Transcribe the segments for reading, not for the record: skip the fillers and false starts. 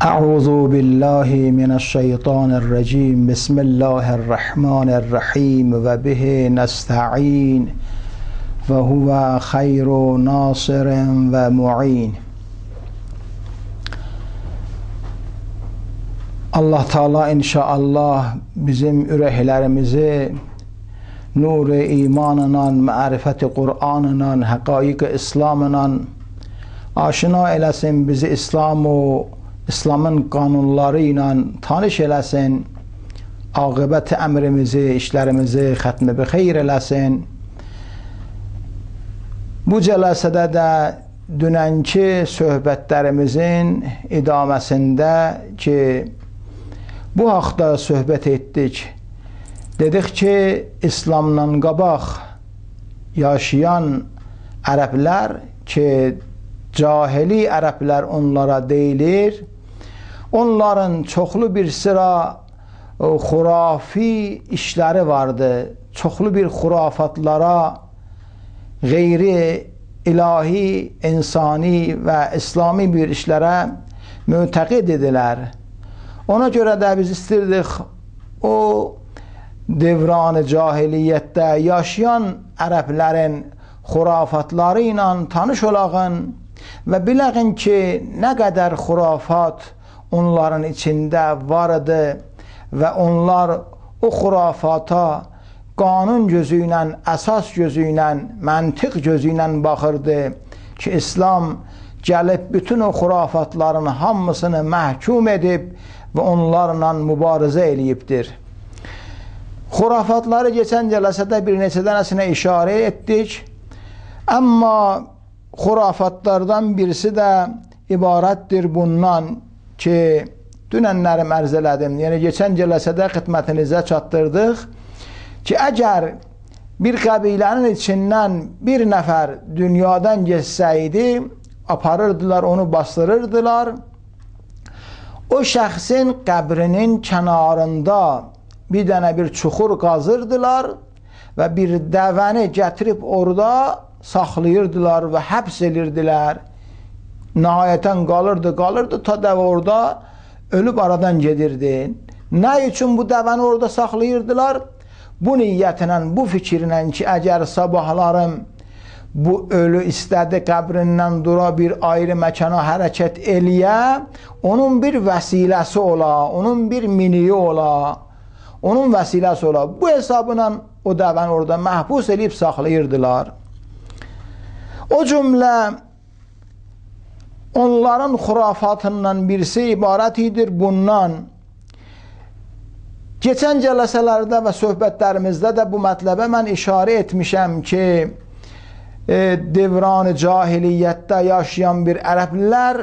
أعوذ بالله من الشيطان الرجيم بسم الله الرحمن الرحيم وبه نستعين وهو خير ناصر ومعين. Allah Teala inşallah bizim ürəklərimizi nur-i imanla, mərifət-i Qur'anla, həqaiq-i İslamla aşina eləsin, bizi İslamın qanunları ilə tanış eləsin, aqibət əmrimizi, işlərimizi xətmi bi xeyr eləsin. Bu cələsədə də dünənki söhbətlərimizin idaməsində ki, bu haqda söhbət etdik. Dedik ki, İslamdan qabaq yaşayan ərəblər ki, cahili ərəblər onlara deyilir, onların çoxlu bir sıra xurafi işləri vardı. Çoxlu bir xurafatlara, qeyri ilahi, insani və İslami bir işlərə mütəqid edilər. Ona görə də biz istirdik o devran-ı cahiliyyətdə yaşayan ərəblərin xurafatları ilə tanış olağın və biləğin ki, nə qədər xurafat onların içində vardı və onlar o xurafata qanun gözü ilə, əsas gözü ilə, məntiq gözü ilə baxırdı ki, İslam gəlib bütün o xurafatların hamısını məhkum edib və onlarla mübarizə eləyibdir. Xurafatları keçən cələsədə bir neçə dənəsinə işarə etdik. Amma xurafatlardan birisi də ibarətdir bundan ki, dünənlərim ərz elədim. Yəni, geçən cələsədə xidmətinizə çatdırdıq ki, əgər bir qəbilənin içindən bir nəfər dünyadan geçsəydi, aparırdılar, onu bastırırdılar. O şəxsin qəbrinin kənarında bir dənə bir çuxur qazırdılar və bir dəvəni gətirib orada saxlayırdılar və həbs edirdilər. Nihayətən qalırdı, ta dəvə orada ölüb aradan gedirdi. Nə üçün bu dəvəni orada saxlayırdılar? Bu niyyətlə, bu fikirlə ki, əgər sabahlarım bu ölü istədi qəbrindən dura bir ayrı məkana hərəkət eləyə, onun bir vəsiləsi ola, onun bir miniyi ola, onun vəsiləsi ola. Bu hesabla o dəvəni orada məhbus edib saxlayırdılar. O cümlə onların xurafatından birisi ibarət idir bundan. Keçən cələsələrdə və söhbətlərimizdə də bu mətləbə mən işarə etmişəm ki, devran-ı cahiliyyətdə yaşayan bir ərəblər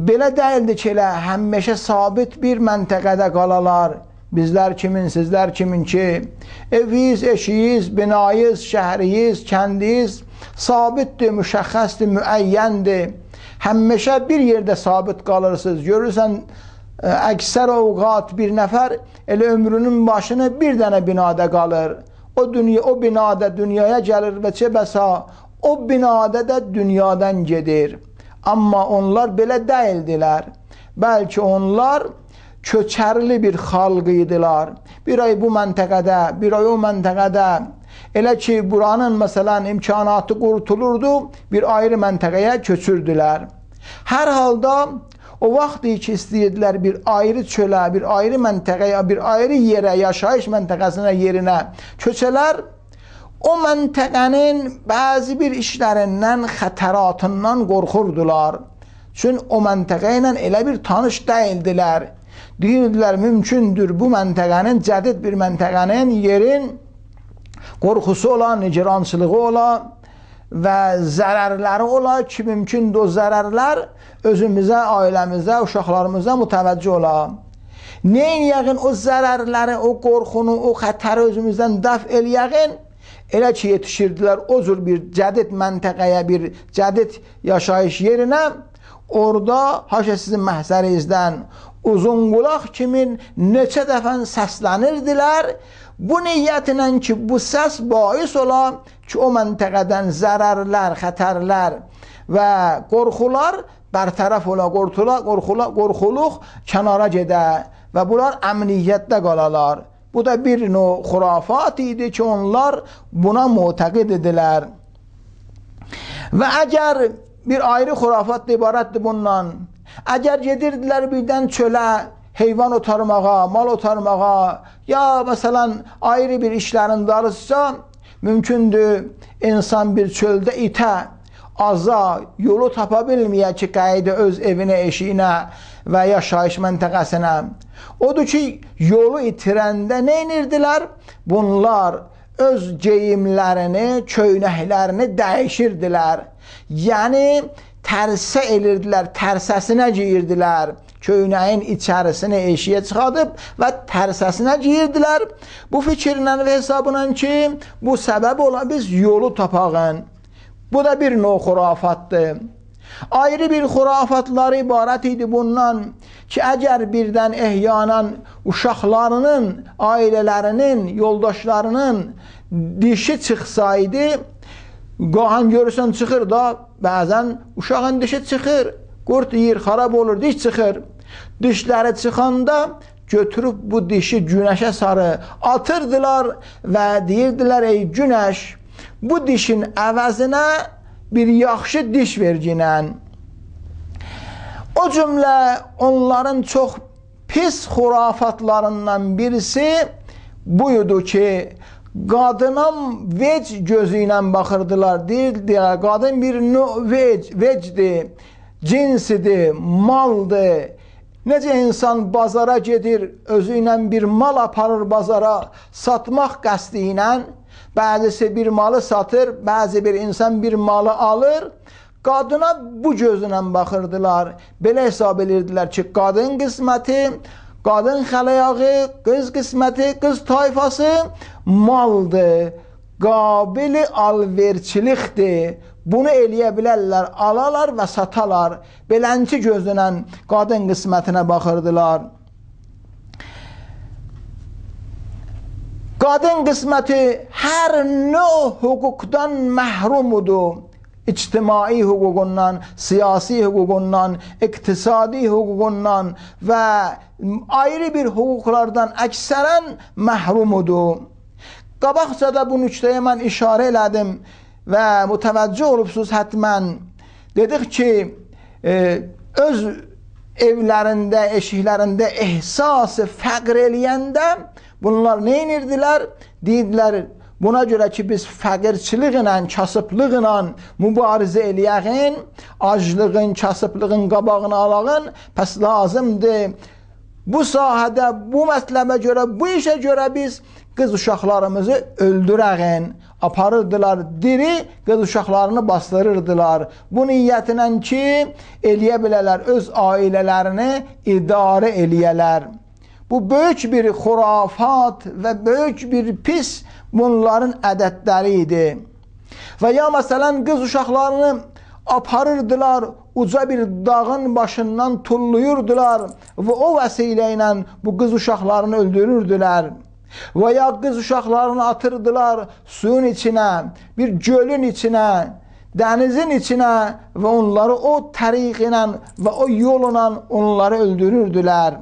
belə deyildi ki, elə həmişə sabit bir məntəqədə qalalar. Bizlər kimin, sizlər kimin ki, eviyiz, eşiyiz, binayız, şəhriyiz, kəndiyiz sabitdir, müşəxxəsdir, müəyyəndir. Həmişə bir yerdə sabit qalırsınız. Görürsən, əksər ovqat bir nəfər elə ömrünün başını bir dənə binada qalır. O binada dünyaya gəlir və çəbəsa o binada da dünyadan gedir. Amma onlar belə deyildilər. Bəlkə onlar köçərli bir xalq idilər. Bir ay bu məntəqədə, bir ay o məntəqədə. Elə ki, buranın məsələn imkanatı qurtulurdu, bir ayrı məntəqəyə köçürdülər. Hər halda o vaxt ki, istəyirdilər bir ayrı çölə, bir ayrı məntəqəyə, bir ayrı yerə, yaşayış məntəqəsinə, yerinə köçələr, o məntəqənin bəzi bir işlərindən, xətəratından qorxurdular. Çünki o məntəqə ilə elə bir tanış deyildilər. Deyirdilər, mümkündür bu məntəqənin, cədid bir məntəqənin, yerin qorxusu ola, nigerançılığı ola və zərərləri ola ki, mümkündür o zərərlər özümüzə, ailəmizə, uşaqlarımıza mütəvəccə ola. Neyin yəqin o zərərləri, o qorxunu, o xətəri özümüzdən dəf eləyəqin, elə ki, yetişirdilər o cür bir cədid məntəqəyə, bir cədid yaşayış yerinə, orada haşa sizin məhzərinizdən Uzunqulaq kimi neçə dəfə səslənirdilər. Bu niyyətlə ki, bu səs bais ola ki, o məntəqədən zərərlər, xətərlər və qorxular bərtərəf ola, qorxuluq kənara gedə və bunlar əmniyyətdə qalalar. Bu da bir növ xurafat idi ki, onlar buna mütəqid idilər. Və əgər bir ayrı xurafat ibarətdir bundan, əgər gedirdilər birdən çölə, heyvan otarmağa, mal otarmağa, ya məsələn ayrı bir işlərin darısa, mümkündür insan bir çöldə itə, aza, yolu tapa bilməyə ki, qayıdı öz evinə, eşiyinə və yaşayış məntəqəsinə. Odur ki, yolu itirəndə nə edirdilər? Bunlar öz geyimlərini, köynəklərini dəyişirdilər. Yəni, tərsə edirdilər, tərsəsinə giyirdilər. Köynəyin içərisini eşiyə çıxadıb və tərsəsinə giyirdilər. Bu fikirlə və hesabla ki, bu səbəb ola biz yolu tapağın. Bu da bir növ xurafatdır. Ayrı bir xurafatları ibarət idi bundan ki, əgər birdən ehyanan uşaqlarının, ailələrinin, yoldaşlarının dişi çıxsaydı, qahan görürsən çıxır da, bəzən uşağın dişi çıxır, qurt yiyir, xarab olur, diş çıxır. Dişləri çıxanda götürüb bu dişi günəşə sarı atırdılar və deyirdilər, ey günəş, bu dişin əvəzinə bir yaxşı diş verginən. O cümlə onların çox pis xurafatlarından birisi buydu ki, qadına vec gözü ilə baxırdılar, deyirdilər, qadın bir vecdir, cinsidir, maldır. Necə insan bazara gedir, özü ilə bir mal aparır bazara, satmaq qəsdi ilə, bəzisi bir malı satır, bəzi bir insan bir malı alır, qadına bu gözlə baxırdılar. Belə hesab edirdilər ki, qadın qisməti, qadın xələyağı, qız qisməti, qız tayfası maldır, qabili alverçilikdir. Bunu eləyə bilərlər, alalar və satalar. Belənçi gözlə qadın qismətinə baxırdılar. Qadın qisməti hər növ hüquqdan məhrumudur. İctimai hüququndan, siyasi hüququndan, iqtisadi hüququndan və ayrı bir hüquqlardan əksərən məhrumudur. Qabaqcada bu nüqtəyə mən işarə elədim və mütəvəccüh olubsuz hətmən. Dedik ki, öz evlərində, eşiklərində ehsası fəqr eləyəndə bunlar nə edirdilər? Deyirdilər, buna görə ki, biz fəqirçiliklə, kasıblıqla mübarizə eləyəğin, aclığın, kasıblığın qabağını alağın, pəs lazımdır. Bu sahədə, bu mətləbə görə, bu işə görə biz qız uşaqlarımızı öldürəğin, aparırdılar diri, qız uşaqlarını bastırırdılar. Bu niyyətlə ki, eləyə bilərlər, öz ailələrini idarə eləyələr. Bu böyük bir xurafat və böyük bir pis bunların ədədləri idi. Və ya məsələn, qız uşaqlarını aparırdılar, uca bir dağın başından tulluyurdular və o vəsilə ilə bu qız uşaqlarını öldürürdülər. Və ya qız uşaqlarını atırdılar suyun içinə, bir gölün içinə, dənizin içinə və onları o təriq ilə və o yolla onları öldürürdülər.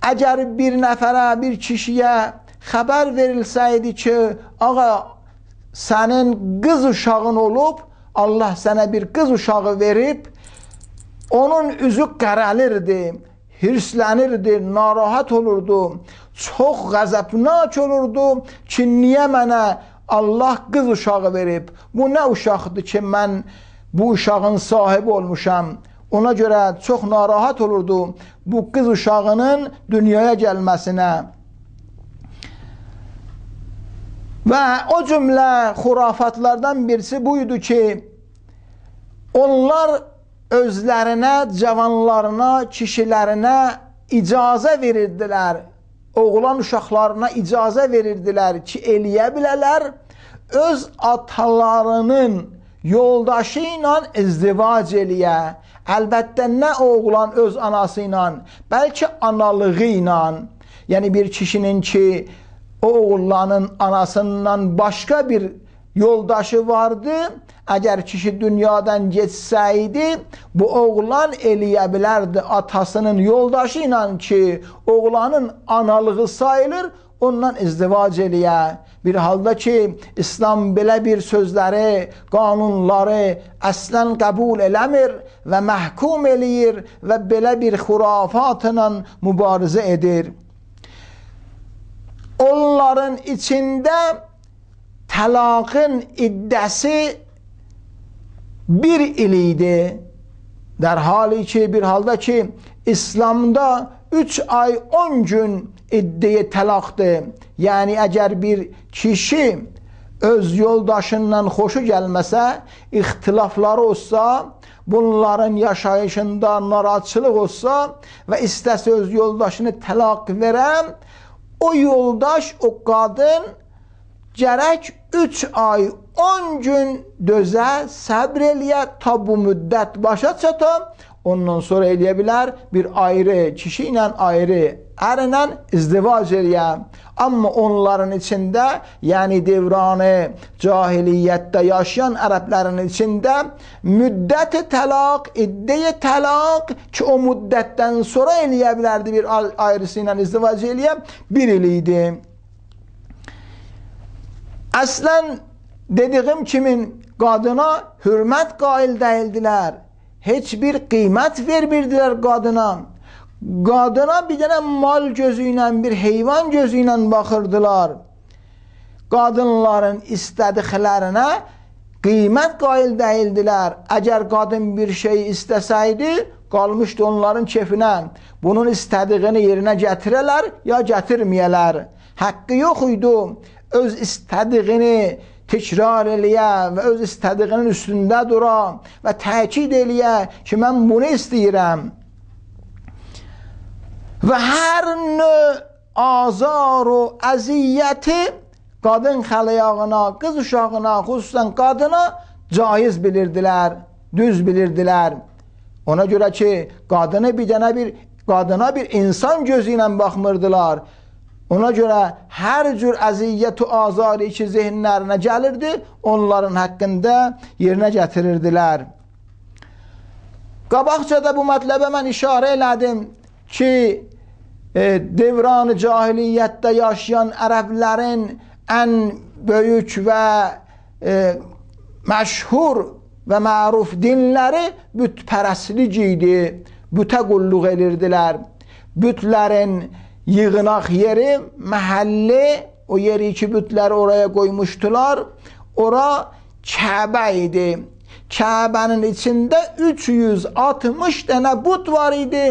Əgər bir nəfərə, bir kişiyə xəbər verilsəydi ki, ağa, sənin qız uşağın olub, Allah sənə bir qız uşağı verib, onun üzü qərəlirdi, hirslənirdi, narahat olurdu, çox qəzəbnak olurdu ki, niyə mənə Allah qız uşağı verib? Bu nə uşaqdır ki, mən bu uşağın sahibi olmuşam? Ona görə çox narahat olurdu bu qız uşağının dünyaya gəlməsinə. Və o cümlə xurafatlardan birisi buydu ki, onlar özlərinə, cavanlarına, kişilərinə icazə verirdilər, oğlan uşaqlarına icazə verirdilər ki, eləyə bilərlər, öz atalarının yoldaşı ilə izdivac eləyə. Əlbəttə nə oğlan öz anası ilə, bəlkə analığı ilə, yəni bir kişinin ki o oğlanın anasından başqa bir yoldaşı vardı, əgər kişi dünyadan geçsəydi, bu oğlan eləyə bilərdi atasının yoldaşı ilə ki, oğlanın analığı sayılır, ondan izdivac eləyə. Bir halda ki, İslam belə bir sözləri, qanunları əslən qəbul eləmir və məhkum eləyir və belə bir xurafatla mübarizə edir. Onların içində təlaqın iddəsi bir il idi. Der hali ki, bir halda ki, İslamda 3 ay 10 gün iddiye təlaqdır. Yəni əgər bir kişi öz yoldaşından xoşu gəlməsə, ixtilafları olsa, bunların yaşayışında narahatçılıq olsa və istəsə öz yoldaşını təlaq verəm, o yoldaş, o qadın gərək 3 ay 10 gün dözə, səbr eləyə, ta bu müddət başa çata, ondan sonra eləyə bilər bir ayrı kişi ilə, ayrı ərlə izdivac eləyə. Amma onların içində, yəni devranı cahiliyyətdə yaşayan ərəblərin içində müddət-i təlaq, iddiyə təlaq ki, o müddətdən sonra eləyə bilərdi bir ayrısı ilə izdivac eləyə, 1 il idi. Əslən dediyim kimin qadına hürmət qail deyildilər. Heç bir qiymət vermirdilər qadına. Qadına bir dənə mal gözü ilə, bir heyvan gözü ilə baxırdılar. Qadınların istədiklərinə qiymət qail deyildilər. Əgər qadın bir şey istəsəydi, qalmışdı onların kefinə. Bunun istədiyini yerinə gətirələr, ya gətirməyələr. Haqqı yox idi. Öz istədiyini təkrar eləyə və öz istədiyinin üstündə dura və təkid eləyə ki, mən bunu istəyirəm. Və hər növ azar o əziyyəti qadın xələyağına, qız uşağına, xüsusən qadına caiz bilirdilər, düz bilirdilər. Ona görə ki, qadına bir insan gözü ilə baxmırdılar. Ona görə hər cür əziyyət və azarı ki, zehinlərinə gəlirdi, onların haqqında yerinə gətirirdilər. Qabaqcada bu mətləbə mən işarə elədim ki, devran-ı cahiliyyətdə yaşayan ərəblərin ən böyük və məşhur və məruf dinləri bütpərəstlik idi. Bütə qulluq edirdilər. Bütlərin yığınaq yeri, məhəlli, o yeri ki bütləri oraya qoymuşdular, ora Kəbə idi. Kəbənin içində 360 dənə but var idi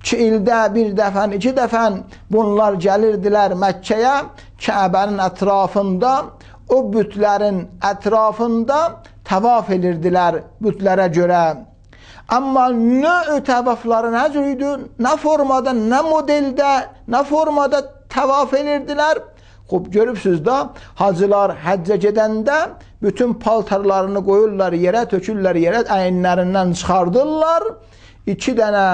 ki, ildə bir dəfən, 2 dəfən bunlar gəlirdilər Məkkəyə, Kəbənin ətrafında, o bütlərin ətrafında təvaf edirdilər bütlərə görə. Amma növ təvafları nə cür idi? Nə formada, nə modeldə, nə formada təvaf edirdilər? Xob, görübsünüz da, hacılar həccə gedəndə bütün paltarlarını qoyurlar yerə, tökürlər yerə, əyinlərindən çıxardırlar. 2 dənə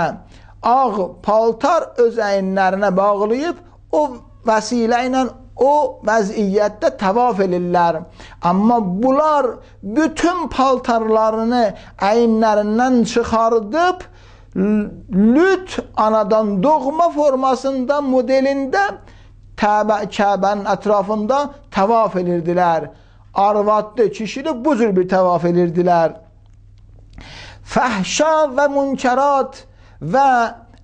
ağ paltar öz əyinlərinə bağlayıb, o vəsilə ilə o vəziyyətdə təvaf edirlər. Amma bunlar bütün paltarlarını əyinlərindən çıxardıb, lüt anadan doğma formasında, modelində Kəbənin ətrafında təvaf edirdilər. Arvadlı, kişili bu cür bir təvaf edirdilər. Fəhşa və münkərat və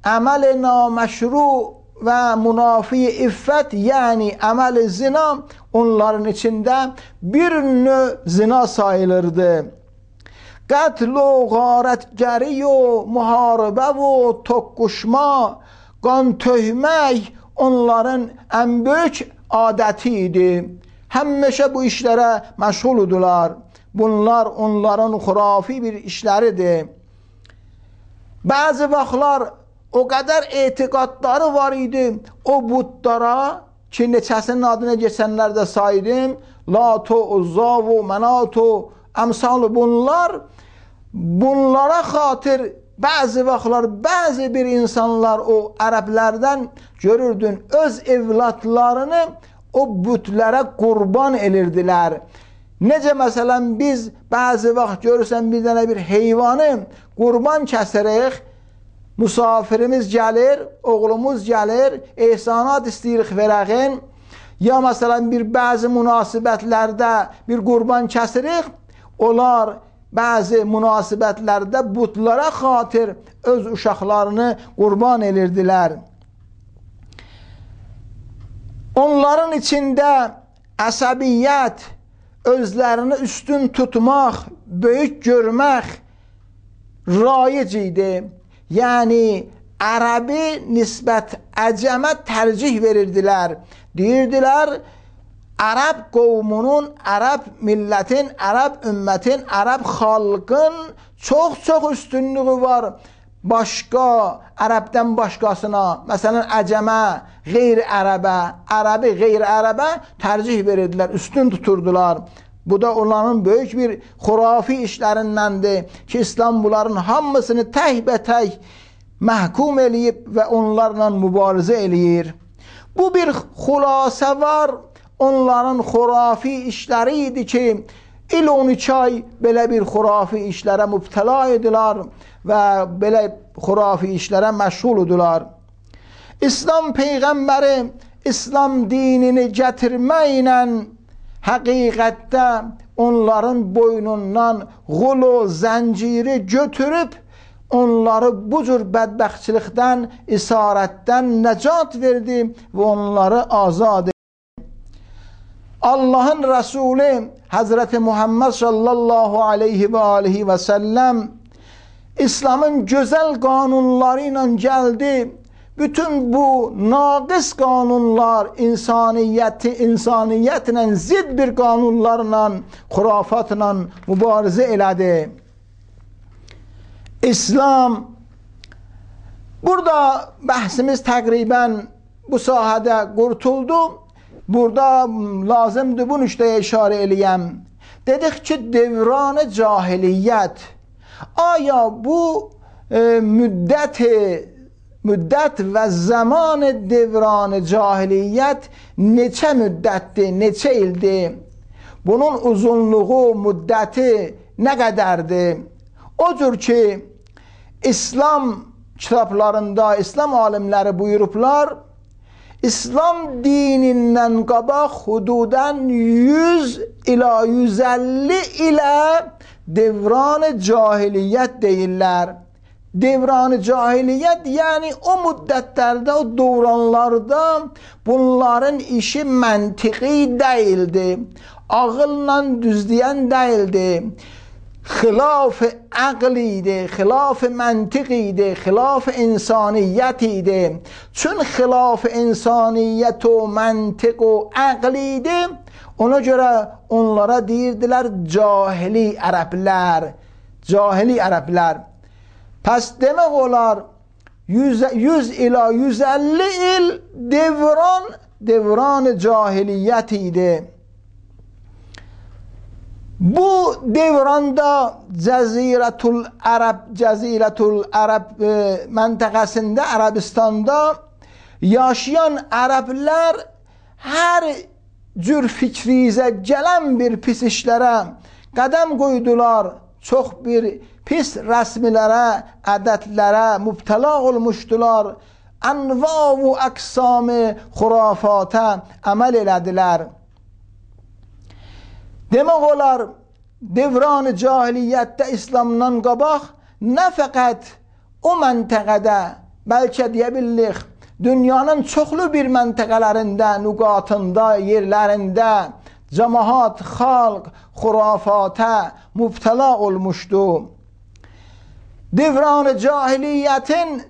əməl-i naməşru və münafi iffət, yəni əməl-i zina onların içində bir növ zina sayılırdı. Qətl-u qarətgəri o müharibə o toqquşma, qan töhmək onların ən böyük adəti idi. Həmişə bu işlərə məşğul idilər. Bunlar onların xurafi bir işləridir. Bəzi vaxtlar o qədər etiqadları var idi o butlara ki, neçəsinin adına geçənlərdə saydım. Lato, Uzzavu, Manato, əmsalı bunlara xatir bəzi vaxtlar bəzi bir insanlar o ərəblərdən görürdün öz evlatlarını o bütlərə qurban edirdilər. Necə məsələn biz bəzi vaxt görürsən bir dənə bir heyvanı qurban kəsirik, musafirimiz gəlir, oğlumuz gəlir, ehsanat istəyirik verəğin, ya məsələn bir bəzi münasibətlərdə bir qurban kəsirik, onlar bəzi münasibətlərdə butlara xatir öz uşaqlarını qurban edirdilər. Onların içində əsəbiyyət, özlərini üstün tutmaq, böyük görmək raic idi. Yəni ərəbi nisbət əcəmə tərcih verirdilər. Deyirdilər, ərəb qovmunun, ərəb millətin, ərəb ümmətin, ərəb xalqın çox üstünlüğü var başqa, ərəbdən başqasına. Məsələn, əcəmə, qeyri-ərəbə, ərəbi qeyri-ərəbə tərcih verirdilər, üstün tuturdular. Bu da onların böyük bir xurafi işlərindəndir ki, İslam bunların hamısını tək-bətək məhkum eləyib və onlarla mübarizə eləyir. Bu bir xülasə var, onların xurafi işləri idi ki, il 12 ay belə bir xurafi işlərə mübtəla idilər və belə xurafi işlərə məşğul idilər. İslam Peyğəmbəri İslam dinini gətirməklə həqiqətdə onların boynundan qulu zənciri götürüb onları bu cür bədbəxtçilikdən, isarətdən nəcat verdi və onları azad etdi. Allahın Rəsulü Həzrəti Muhammed sallallahu aleyhi və aleyhi və səlləm İslamın gözəl qanunları ilə gəldi. Bütün bu naqis qanunlar insaniyyətlə zidd bir qanunlarla, xurafatla mübarizə elədi. İslam, burada bəhsimiz təqribən bu sahədə qurtuldu. Burada lazımdır bu nüqtəyə işarə eləyəm. Dedik ki, devran-ı cahiliyyət. Aya bu müddət və zaman devran-ı cahiliyyət neçə müddətdir, neçə ildir? Bunun uzunluğu, müddəti nə qədərdir? O cür ki, İslam kitablarında, İslam alimləri buyurublar, İslam dinindən qabaq hududən 100 ila 150 ilə devran-ı cahiliyyət deyirlər. Devran-ı cahiliyyət, yəni o müddətlərdə, o dövranlarda bunların işi məntiqi deyildi, ağılla düzləyən deyildi, xilaf-ı əql idi, xilaf-ı məntiq idi, xilaf-ı insaniyyət idi. Çün xilaf-ı insaniyyət o məntiq o əql idi, ona görə onlara deyirdilər cahili ərəblər, cahili ərəblər. Pəs demək olar 100 ila 150 il devran cahiliyyət idi. Bu devranda Cəzirətul Ərəb məntəqəsində, Ərəbistanda yaşayan ərəblər hər cür fikrizə gələn bir pis işlərə qədəm qoydular, çox bir pis rəsmilərə, ədətlərə mübtəla olmuşdular, ənva-u əqsam-ı xurafata əməl elədilər. Demək olar, devran-ı cahiliyyətdə İslamdan qabaq nə fəqət o məntəqədə, bəlkə deyə bilirik, dünyanın çoxlu bir məntəqələrində, nüqatında, yerlərində cəmaat, xalq, xurafata mübtəla olmuşdu. Devran-ı cahiliyyətin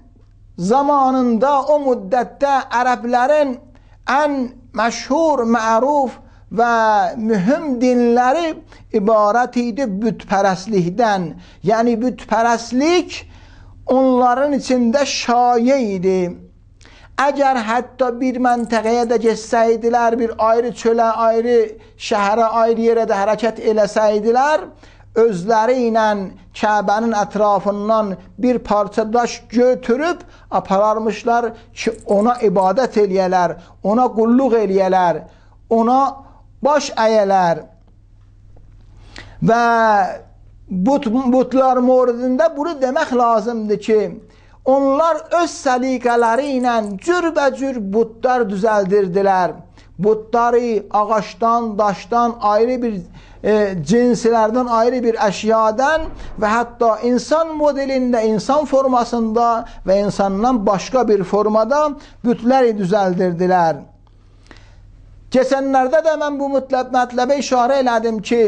zamanında, o müddətdə ərəblərin ən məşhur, məruf və mühüm dinləri ibarət idi bütpərəstlikdən. Yəni bütpərəstlik onların içində şayə idi. Əgər hətta bir məntəqəyə də geçsəydilər, bir ayrı çölə, ayrı şəhərə, ayrı yerə də hərəkət eləsəydilər, özləri ilə Kəbənin ətrafından bir parça daş götürüb apararmışlar ki, ona ibadət eləyələr, ona qulluq eləyələr, ona baş əyələr. Və butlar moridində bunu demək lazımdır ki, onlar öz səliqələri ilə cürbəcür butlar düzəldirdilər. Butları ağaçdan, daşdan, ayrı bir cinslərdən, ayrı bir əşyadan və hətta insan modelində, insan formasında və insandan başqa bir formada bütləri düzəldirdilər. Keçənlərdə də mən bu mətləbə işarə elədim ki,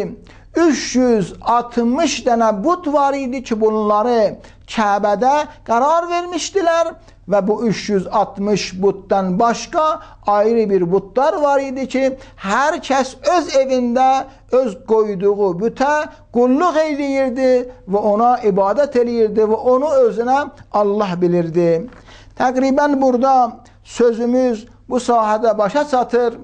360 dənə but var idi ki, bunları Kəbədə qərar vermişdilər və bu 360 butdan başqa ayrı bir butlar var idi ki, hər kəs öz evində öz qoyduğu bütə qulluq eləyirdi və ona ibadət eləyirdi və onu özünə Allah bilirdi. Təqribən burada sözümüz bu sahədə başa çatır.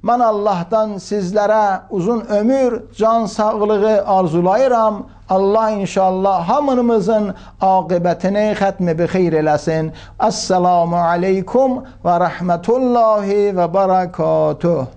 Mən Allahdan sizlərə uzun ömür, can sağlığı arzulayıram. Allah inşallah hamımızın aqibətini xətmi bi xeyr eləsin. Assalamu aleykum və rəhmətullahi və barakatuh.